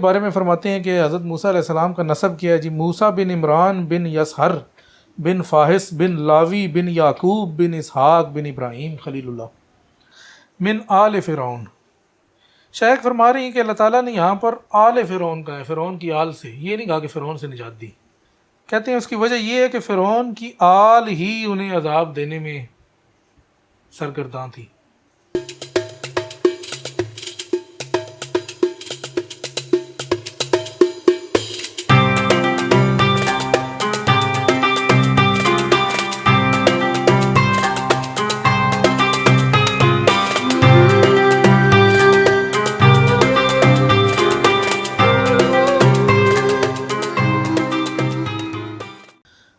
بارے میں فرماتے ہیں کہ حضرت موسیٰ علیہ السلام کا نسب کیا ہے جی، موسیٰ بن عمران بن یسہر بن فاحس بن لاوی بن یعقوب بن اسحاق بن ابراہیم خلیل اللہ من آل فرعون۔ شیخ فرما رہی ہیں کہ اللہ تعالیٰ نے یہاں پر آل فرعون کا ہے، فرعون کی آل سے، یہ نہیں کہا کہ فرعون سے نجات دی۔ کہتے ہیں اس کی وجہ یہ ہے کہ فرعون کی آل ہی انہیں عذاب دینے میں سرگرداں تھی۔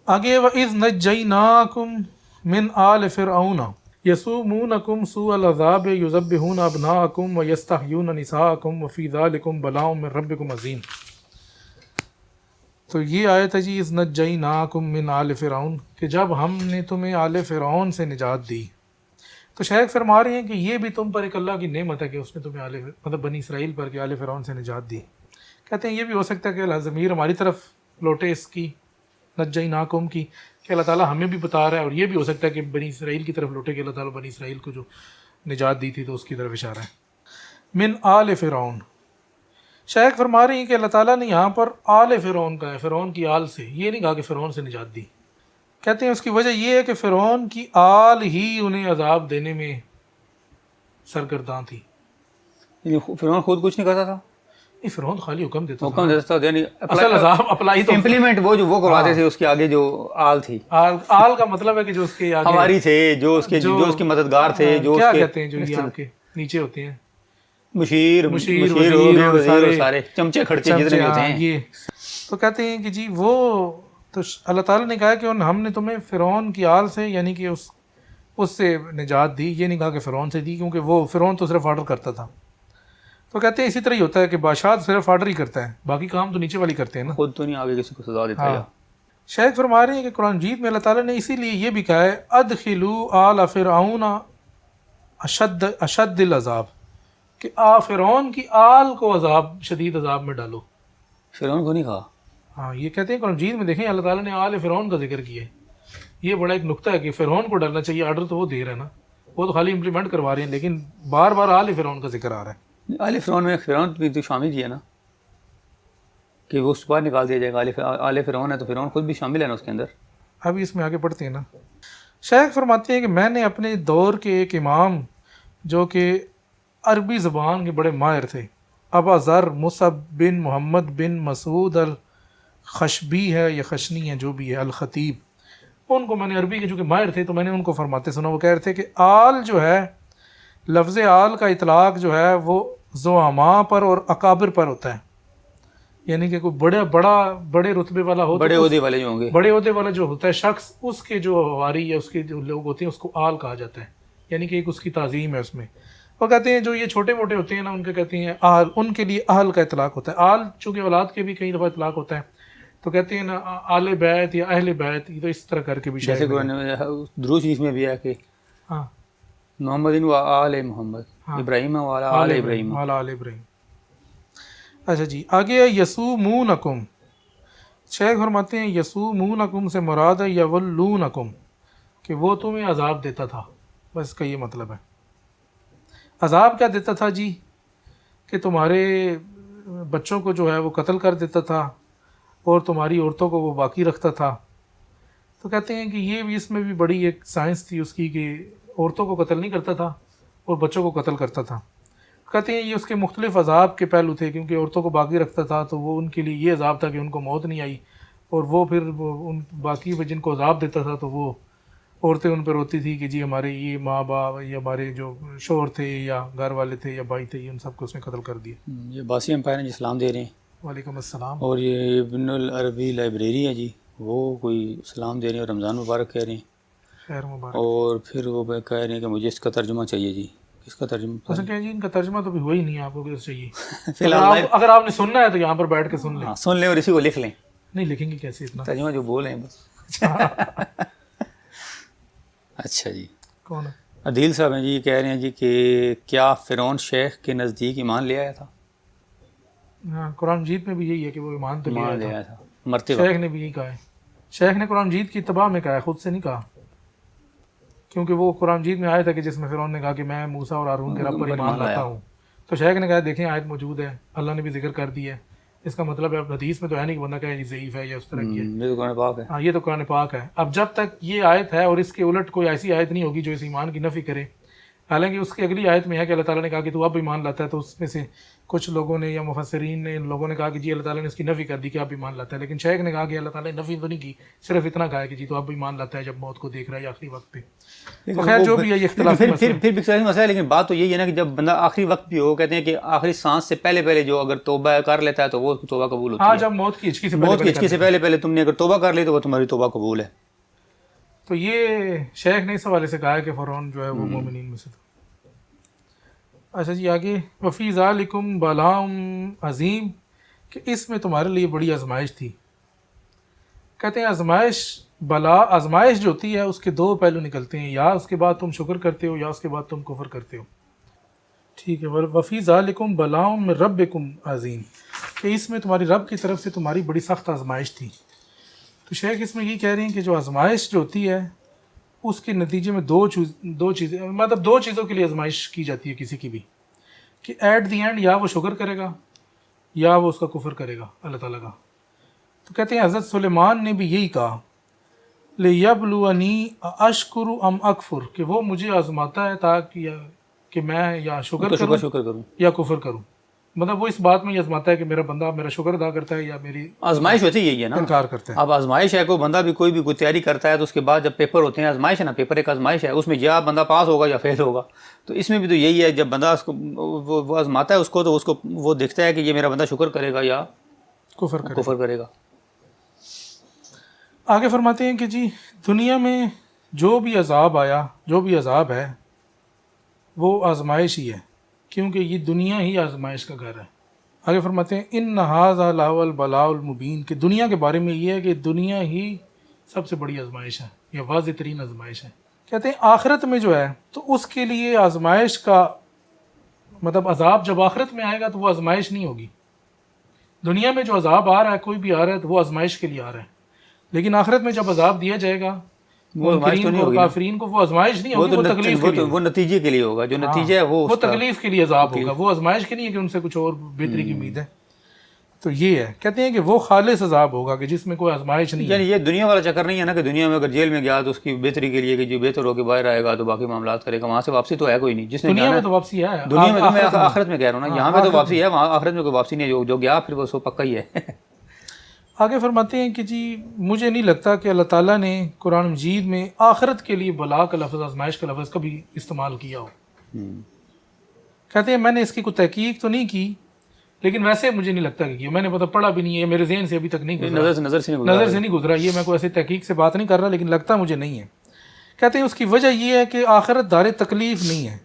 آگے وَإِذْ نَجَّيْنَاكُمْ مِنْ آلِ فِرْعَوْنَ يَسُومُونَكُمْ سُوءَ الْعَذَابِ يُذَبِّحُونَ أَبْنَاءَكُمْ وَيَسْتَحْيُونَ نِسَاءَكُمْ وَفِي ذَلِكُمْ بَلَاءٌ مِّن رَبِّكُمْ عَظِيمٌ۔ تو یہ آیت ہے جی، اِذْ نَجَّيْنَاكُمْ مِنْ آلِ فِرْعَوْنَ، کہ جب ہم نے تمہیں آل فرعون سے نجات دی۔ تو شیخ فرما رہے ہیں کہ یہ بھی تم پر ایک اللہ کی نعمت ہے کہ اس نے تمہیں مطلب بنی اسرائیل پر کہ آل فرعون سے نجات دی۔ کہتے ہیں یہ بھی ہو سکتا ہے کہ ضمیر ہماری طرف لوٹے اس کی نجیناکم کی، کہ اللہ تعالیٰ ہمیں بھی بتا رہا ہے، اور یہ بھی ہو سکتا ہے کہ بنی اسرائیل کی طرف لوٹے کہ اللہ تعالیٰ بنی اسرائیل کو جو نجات دی تھی تو اس کی طرف اشارہ ہے۔ من آل فرعون، شیخ فرما رہی ہیں کہ اللہ تعالیٰ نے یہاں پر آل فرعون کا ہے، فرعون کی آل سے، یہ نہیں کہا کہ فرعون سے نجات دی۔ کہتے ہیں اس کی وجہ یہ ہے کہ فرعون کی آل ہی انہیں عذاب دینے میں سرگرداں تھی۔ فرعون خود کچھ نہیں کرتا تھا، یہ فرعون خالی حکم دیتا تھا، حکم دیتا تھا، یعنی اصل عذاب اپلائی تو امپلیمنٹ وہ کرواتے تھے، اس کے آگے جو آل تھی، آل کا مطلب ہے کہ جو اس کے آگے ہماری تھے، جو اس کے مددگار تھے، جو کیا کہتے ہیں جو یہ آپ کے نیچے ہوتے ہیں، مشیر ہو گئے، وزیر ہو، سارے چمچے کھڑچے جتنے بھی ہوتے ہیں یہ۔ تو کہتے ہیں کہ جی وہ تو اللہ تعالیٰ نے کہا کہ ہم نے تمہیں فرعون کی آل سے، یعنی کہ اس سے نجات دی، یہ نہیں کہا کہ فرعون سے دی، کیونکہ وہ فرعون تو صرف آرڈر کرتا تھا۔ تو کہتے ہیں اسی طرح ہی ہوتا ہے کہ بادشاہ صرف آرڈر ہی کرتا ہے، باقی کام تو نیچے والی کرتے ہیں نا، خود تو نہیں آگے کسی کو سزا دیتا ہے۔ شیخ فرما رہے ہیں کہ قرآن مجید میں اللہ تعالیٰ نے اسی لیے یہ بھی کہا ہے ادخلوا آل فرعون اشد العذاب، کہ فرعون کی آل کو شدید عذاب میں ڈالو۔ فرعون کو نہیں کہا، ہاں یہ کہتے ہیں قرآن مجید میں دیکھیں اللہ تعالیٰ نے آل فرعون کا ذکر کیا ہے۔ یہ بڑا ایک نقطہ ہے کہ فرعون کو ڈالنا چاہیے، آرڈر تو وہ دے رہا ہے نا، وہ تو خالی امپلیمنٹ کروا رہے ہیں، لیکن بار بار آل فرعون کا ذکر آ رہا ہے۔ آل فرعون میں فرعون بھی تو شامل ہی ہے نا، کہ وہ اس کے بعد نکال دیا جائے گا، آل فرعون ہے تو فرعون خود بھی شامل ہے نا اس کے اندر۔ ابھی اس میں آگے پڑھتے ہیں نا۔ شیخ فرماتے ہیں کہ میں نے اپنے دور کے ایک امام جو کہ عربی زبان کے بڑے ماہر تھے، ابا ذر مصعب بن محمد بن مسعود الخشبی ہے یا خشنی ہے جو بھی ہے الخطیب، ان کو میں نے عربی کے جو کہ ماہر تھے تو میں نے ان کو فرماتے سنا، وہ کہہ رہے تھے کہ آل جو ہے، لفظ آل کا اطلاق جو ہے وہ زعماء پر اور اکابر پر ہوتا ہے، یعنی کہ کوئی بڑے رتبے والا ہو، بڑے عہدے والے جو ہوں گے، بڑے عہدے والا جو ہوتا ہے شخص، اس کے جو حواری یا اس کے جو لوگ ہوتے ہیں اس کو آل کہا جاتا ہے، یعنی کہ ایک اس کی تعظیم ہے اس میں۔ وہ کہتے ہیں جو یہ چھوٹے موٹے ہوتے ہیں نا، ان کے کہتے ہیں آل، ان کے لیے اہل کا اطلاق ہوتا ہے۔ آل چونکہ اولاد کے بھی کئی دفعہ اطلاق ہوتا ہے، تو کہتے ہیں نا آل بیت یا اہل بیت، یہ تو اس طرح کر کے بھی جیسے درود شریف میں بھی ہے کہ ہاں محمد و آل محمد، ابراہیم و آل ابراہیم، آل ابراہیم۔ اچھا جی، آگے ہے یسومونکم۔ شیخ فرماتے ہیں یسومونکم سے مراد ہے یولونکم، کہ وہ تمہیں عذاب دیتا تھا، بس اس کا یہ مطلب ہے۔ عذاب کیا دیتا تھا جی؟ کہ تمہارے بچوں کو جو ہے وہ قتل کر دیتا تھا اور تمہاری عورتوں کو وہ باقی رکھتا تھا۔ تو کہتے ہیں کہ یہ بھی اس میں بھی بڑی ایک سائنس تھی اس کی، کہ عورتوں کو قتل نہیں کرتا تھا اور بچوں کو قتل کرتا تھا۔ کہتے ہیں یہ اس کے مختلف عذاب کے پہلو تھے، کیونکہ عورتوں کو باقی رکھتا تھا تو وہ ان کے لیے یہ عذاب تھا کہ ان کو موت نہیں آئی، اور وہ پھر ان باقی جن کو عذاب دیتا تھا تو وہ عورتیں ان پر روتی تھی کہ جی ہمارے یہ ماں باپ یا ہمارے جو شوہر تھے یا گھر والے تھے یا بھائی تھے، ان سب کو اس نے قتل کر دیا۔ یہ باسی امپائر ہیں، سلام دے رہے ہیں۔ وعلیکم السلام۔ اور یہ ابن العربی لائبریری ہے جی، وہ کوئی سلام دے رہے ہیں اور رمضان مبارک کہہ رہے ہیں، خیر مبارک۔ اور پھر وہ کہہ رہے ہیں کہ مجھے اس کا ترجمہ چاہیے جی۔ اس کا ترجمہ اصل کیا جی، ان کا ترجمہ تو بھی ہوا ہی نہیں ہے، آپ کو کیسے چاہیے؟ فی الحال اگر آپ نے سننا ہے تو یہاں پر بیٹھ کے سن لیں۔ سن لیں اور اسی کو لکھ لیں، نہیں لکھیں گے کیسے اتنا؟ ترجمہ جو بول رہے ہیں بس۔ اچھا جی، کون ہے؟ عدیل صاحب ہیں جی، یہ کہہ رہے ہیں جی کہ کیا فرعون شیخ کے نزدیک ایمان لے آیا تھا؟ ہاں قرآن مجید میں بھی یہی ہے کہ وہ ایمان تو مان لیا لیا تھا. تھا مرتے وقت. شیخ نے بھی یہی کہا ہے. شیخ نے قرآن مجید کی اتباع میں کہا ہے، خود سے نہیں کہا، کیونکہ وہ قرآن مجید میں آیا تھا کہ جس میں فرعون نے کہا کہ میں موسیٰ اور ہارون کے رب پر ایمان لاتا ہوں. تو شیخ نے کہا دیکھیں آیت موجود ہے، اللہ نے بھی ذکر کر دی ہے. اس کا مطلب ہے اب حدیث میں تو ہے نہیں کہ بندہ کہے یہ ضعیف ہے یا اس طرح کی ہے. یہ تو قرآن پاک ہے. ہاں یہ تو قرآن پاک ہے. اب جب تک یہ آیت ہے اور اس کے الٹ کوئی ایسی آیت نہیں ہوگی جو اس ایمان کی نفی کرے، حالانکہ اس کی اگلی آیت میں ہے کہ اللہ تعالیٰ نے کہا کہ تو اب ایمان لاتا ہے، تو اس میں سے کچھ لوگوں نے یا مفسرین نے ان لوگوں نے کہا کہ جی اللہ تعالیٰ نے اس کی نفی کر دی کہ اب ایمان لاتا ہے. لیکن شیخ نے کہا کہ اللہ تعالیٰ نے نفی تو نہیں کی، صرف اتنا کہا ہے کہ جی تو اب ایمان لاتا ہے جب موت کو دیکھ رہا ہے یا آخری وقت پہ. تو خیر جو بھی ہے یہ اختلافی مسئلہ ہے. پھر بھی اختلافی مسئلہ ہے، لیکن بات تو یہی ہے نا کہ جب بندہ آخری وقت بھی ہو، کہتے ہیں کہ آخری سانس سے پہلے جو اگر توبہ کر لیتا ہے تو وہ توبہ قبول ہوتی ہے. ہاں جب موت کی ہچکی سے موت کی ہچکی سے پہلے تم نے اگر توبہ کر لی تو وہ تمہاری توبہ قبول ہے. تو یہ شیخ نے اس حوالے سے کہا ہے کہ فرعون جو ہے وہ مومنین میں سے تھا. اچھا جی آگے وفی ذالکم بلاء عظیم، کہ اس میں تمہارے لیے بڑی آزمائش تھی. کہتے ہیں آزمائش جو ہوتی ہے اس کے دو پہلو نکلتے ہیں، یا اس کے بعد تم شکر کرتے ہو یا اس کے بعد تم کفر کرتے ہو. ٹھیک ہے. وفی ذالکم بلاء من ربکم عظیم، کہ اس میں تمہاری رب کی طرف سے تمہاری بڑی سخت آزمائش تھی. تو شیخ اس میں یہ کہہ رہے ہیں کہ جو آزمائش جو ہوتی ہے اس کے نتیجے میں دو چیزیں مطلب دو چیزوں کے لیے آزمائش کی جاتی ہے کسی کی بھی، کہ ایٹ دی اینڈ یا وہ شکر کرے گا یا وہ اس کا کفر کرے گا اللہ تعالیٰ کا. تو کہتے ہیں حضرت سلیمان نے بھی یہی کہا لِيَبْلُوَنِي أَشْكُرُ أَمْ أَكْفُرُ، کہ وہ مجھے آزماتا ہے تاکہ کہ میں یا شکر کروں یا کفر کروں. مطلب وہ اس بات میں یہ آزماتا ہے کہ میرا بندہ میرا شکر ادا کرتا ہے یا میری آزمائش ہوتی یہی ہے نا، انکار کرتا ہے. اب آزمائش ہے، کوئی بندہ بھی کوئی تیاری کرتا ہے تو اس کے بعد جب پیپر ہوتے ہیں، آزمائش ہے نا، پیپر ایک آزمائش ہے، اس میں یا بندہ پاس ہوگا یا فیل ہوگا. تو اس میں بھی تو یہی ہے، جب بندہ اس کو وہ آزماتا ہے اس کو، تو اس کو وہ دیکھتا ہے کہ یہ میرا بندہ شکر کرے گا یا کفر کرے گا. آگے فرماتے ہیں کہ جی دنیا میں جو بھی عذاب آیا، جو بھی عذاب ہے وہ آزمائش ہی ہے، کیونکہ یہ دنیا ہی آزمائش کا گھر ہے. آگے فرماتے ہیں ان ھذا لھو البلاء المبین، کہ دنیا کے بارے میں یہ ہے کہ دنیا ہی سب سے بڑی آزمائش ہے یا واضح ترین آزمائش ہے. کہتے ہیں آخرت میں جو ہے تو اس کے لیے آزمائش کا مطلب عذاب جب آخرت میں آئے گا تو وہ آزمائش نہیں ہوگی. دنیا میں جو عذاب آ رہا ہے کوئی بھی آ رہا ہے تو وہ آزمائش کے لیے آ رہا ہے، لیکن آخرت میں جب عذاب دیا جائے گا وہ آزمائش تو نہیں ہوگی، کافرین کو وہ آزمائش نہیں ہوگی، وہ تکلیف کے لیے، وہ نتیجے کے لیے ہوگا. جو نتیجہ ہے وہ تکلیف کے لیے عذاب ہوگا، وہ آزمائش کے نہیں ہے کہ ان سے کچھ اور بہتری کی امید ہے. تو یہ ہے کہتے ہیں کہ وہ خالص عذاب ہوگا کہ جس میں کوئی آزمائش نہیں ہے. یعنی یہ دنیا والا چکر نہیں ہے نا کہ دنیا میں اگر جیل میں گیا تو اس کی بہتری کے لیے کہ جو بہتر ہو کے باہر آئے گا تو باقی معاملات کرے گا، وہاں سے واپسی تو ہے کوئی نہیں. جس نے دنیا میں تو واپسی ہے، دنیا میں تو میں آخرت میں کہہ رہا ہوں نا، یہاں میں تو واپسی ہے، وہاں آخرت میں کوئی واپسی نہیں ہے. جو گیا پھر وہ سو پکا ہی ہے. آگے فرماتے ہیں کہ جی مجھے نہیں لگتا کہ اللہ تعالیٰ نے قرآن مجید میں آخرت کے لیے بلا کا لفظ، آزمائش کا لفظ کبھی استعمال کیا ہو. کہتے ہیں میں نے اس کی کوئی تحقیق تو نہیں کی، لیکن ویسے مجھے نہیں لگتا کہ میں نے مطلب پڑھا بھی نہیں ہے، میرے ذہن سے ابھی تک نہیں گزرا، نظر سے نہیں گزرا. یہ میں کوئی ایسی تحقیق سے بات نہیں کر رہا، لیکن لگتا مجھے نہیں ہے. کہتے ہیں اس کی وجہ یہ ہے کہ آخرت دار تکلیف نہیں ہے،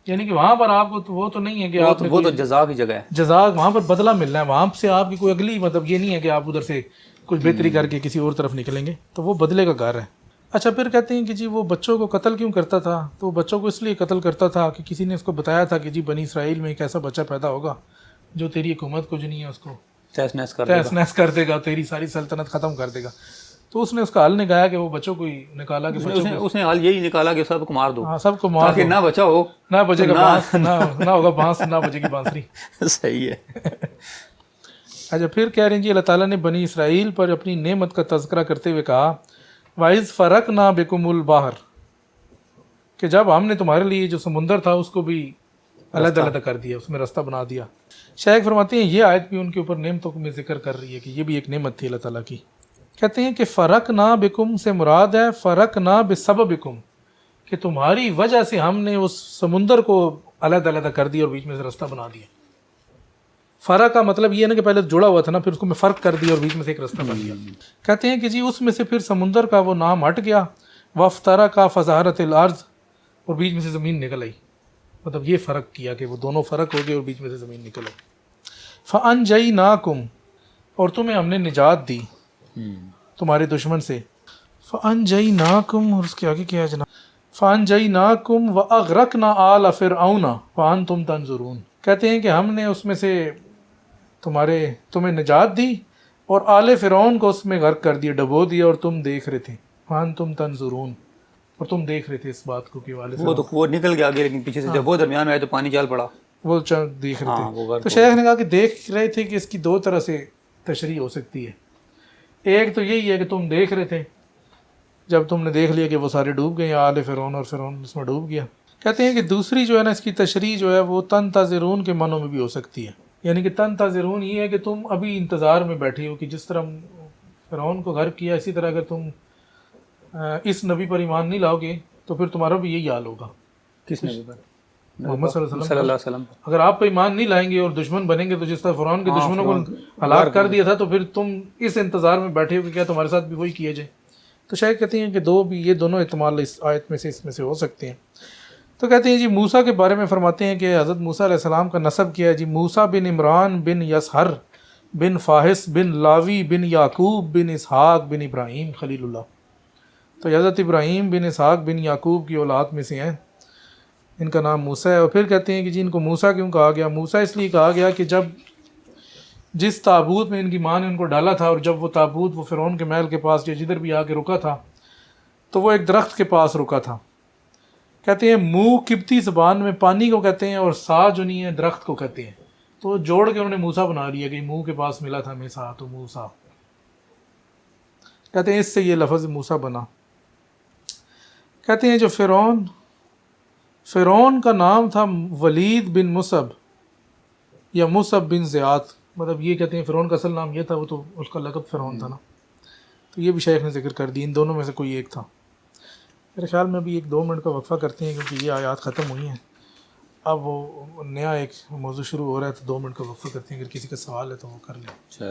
یعنی کہ وہاں پر آپ کو وہ تو نہیں ہے کہ آپ وہ تو جزا کی جگہ ہے، جزا وہاں پر بدلہ ملنا ہے، وہاں سے آپ کی کوئی اگلی مطلب یہ نہیں ہے کہ آپ ادھر سے کچھ بہتری کر کے کسی اور طرف نکلیں گے، تو وہ بدلے کا گھر ہے. اچھا پھر کہتے ہیں کہ جی وہ بچوں کو قتل کیوں کرتا تھا؟ تو بچوں کو اس لیے قتل کرتا تھا کہ کسی نے اس کو بتایا تھا کہ جی بنی اسرائیل میں ایک ایسا بچہ پیدا ہوگا جو تیری حکومت کو جو نہیں ہے اس کو تہس نہس کر دے گا، تیری ساری سلطنت ختم کر دے گا. تو اس نے اس کا حل نکالا کہ وہ بچوں کو ہی نکالا کہ اس نے حل یہی نکالا کہ سب کو مار دو، سب کو مار، تاکہ نہ بچا ہو، نہ بچے گا بانس، نہ ہوگا بانس، نہ بچے گی بانسری. صحیح ہے. اچھا پھر کہہ رہے ہیں جی اللہ تعالیٰ نے بنی اسرائیل پر اپنی نعمت کا تذکرہ کرتے ہوئے کہا وَإِذْ فَرَقْنَا بِكُمُ الْبَحْرَ، کہ جب ہم نے تمہارے لیے جو سمندر تھا اس کو بھی علیحدہ علیحدہ کر دیا، اس میں رستہ بنا دیا. شیخ فرماتے ہیں یہ آیت بھی ان کے اوپر نعمتوں میں ذکر کر رہی ہے کہ یہ بھی ایک نعمت تھی اللہ تعالیٰ کی. کہتے ہیں کہ فرقنا بکم سے مراد ہے فرقنا بسببکم، کہ تمہاری وجہ سے ہم نے اس سمندر کو علیحدہ علیحدہ کر دیا اور بیچ میں سے رستہ بنا دیا. فرق کا مطلب یہ ہے نا کہ پہلے جڑا ہوا تھا نا، پھر اس کو میں فرق کر دیا اور بیچ میں سے ایک رستہ بن گیا. کہتے ہیں کہ جی اس میں سے پھر سمندر کا وہ نام ہٹ گیا، وفترا کا فظہرت الارض، اور بیچ میں سے زمین نکل آئی. مطلب یہ فرق کیا کہ وہ دونوں فرق ہو گئے اور بیچ میں سے زمین نکل آئی. فانجیناکم، اور تمہیں ہم نے نجات دی تمہارے دشمن سے. فانجیناکم، اور اس کے آگے کیا ہے جناب، فانجیناکم واغرقنا آل فرعون وانتم تنظرون. کہتے ہیں کہ ہم نے اس میں سے تمہیں نجات دی اور آل فرعون کو اس میں غرق کر دیا، ڈبو دیا، اور تم دیکھ رہے تھے، وَأَنْتُمْ تنظرون، اور تم دیکھ رہے تھے اس بات کو کہ والے وہ تو وہ نکل گیا آگے، لیکن پیچھے سے جب وہ درمیان میں آئے تو پانی چال پڑا. وہ دیکھ رہے ہاں، وہ تھے. غرق تو شیخ نے کہا کہ دیکھ رہے تھے کہ اس کی دو طرح سے تشریح ہو سکتی ہے. ایک تو یہی ہے کہ تم دیکھ رہے تھے، جب تم نے دیکھ لیا کہ وہ سارے ڈوب گئے، آل فرعون، اور فرعون اس میں ڈوب گیا. کہتے ہیں کہ دوسری جو ہے نا اس کی تشریح جو ہے وہ تنتظرون کے معنوں میں بھی ہو سکتی ہے. یعنی کہ تنتظرون یہ ہے کہ تم ابھی انتظار میں بیٹھے ہو کہ جس طرح فرعون کو غرق کیا، اسی طرح اگر تم اس نبی پر ایمان نہیں لاؤ گے تو پھر تمہارا بھی یہی حال ہوگا. کس نبی پر؟ محمد صلی اللہ صلی اللہ علیہ علیہ وسلم پر. اگر آپ پہ ایمان نہیں لائیں گے اور دشمن بنیں گے تو جس طرح فرعون کے دشمنوں کو ہلاک کر دیا تھا تو پھر تم اس انتظار میں بیٹھے ہو کہ کیا تمہارے ساتھ بھی وہی کیا جائے. تو شاید کہتے ہیں کہ یہ دونوں احتمال اس آیت میں سے ہو سکتے ہیں. تو کہتے ہیں جی موسیٰ کے بارے میں فرماتے ہیں کہ حضرت موسیٰ علیہ السلام کا نسب کیا ہے جی. موسیٰ بن عمران بن یسہر بن فاحس بن لاوی بن یعقوب بن اسحاق بن ابراہیم خلیل اللہ. تو حضرت ابراہیم بن اسحاق بن یعقوب کی اولاد میں سے ہیں، ان کا نام موسیٰ ہے. اور پھر کہتے ہیں کہ جی ان کو موسیٰ کیوں کہا گیا؟ موسیٰ اس لیے کہا گیا کہ جس تابوت میں ان کی ماں نے ان کو ڈالا تھا، اور جب وہ تابوت وہ فرعون کے محل کے پاس یا جدھر بھی آ کے رکا تھا تو وہ ایک درخت کے پاس رکا تھا. کہتے ہیں منہ قبطی زبان میں پانی کو کہتے ہیں اور سا جو نہیں ہے درخت کو کہتے ہیں. تو جوڑ کے انہوں نے موسیٰ بنا لیا کہ منہ کے پاس ملا تھا ہمیں سا تو موسیٰ. کہتے ہیں اس سے یہ لفظ موسیٰ بنا. کہتے ہیں جو فرعون کا نام تھا ولید بن مصب یا مصب بن زیاد، مطلب یہ کہتے ہیں فرعون کا اصل نام یہ تھا، وہ تو اس کا لقب فرعون تھا نا. تو یہ بھی شیخ نے ذکر کر دی، ان دونوں میں سے کوئی ایک تھا. میرے خیال میں ابھی 1-2 منٹ کا وقفہ کرتے ہیں کیونکہ یہ آیات ختم ہوئی ہیں. اب وہ نیا ایک موضوع شروع ہو رہا ہے تو 2 منٹ کا وقفہ کرتے ہیں. اگر کسی کا سوال ہے تو وہ کر لیں.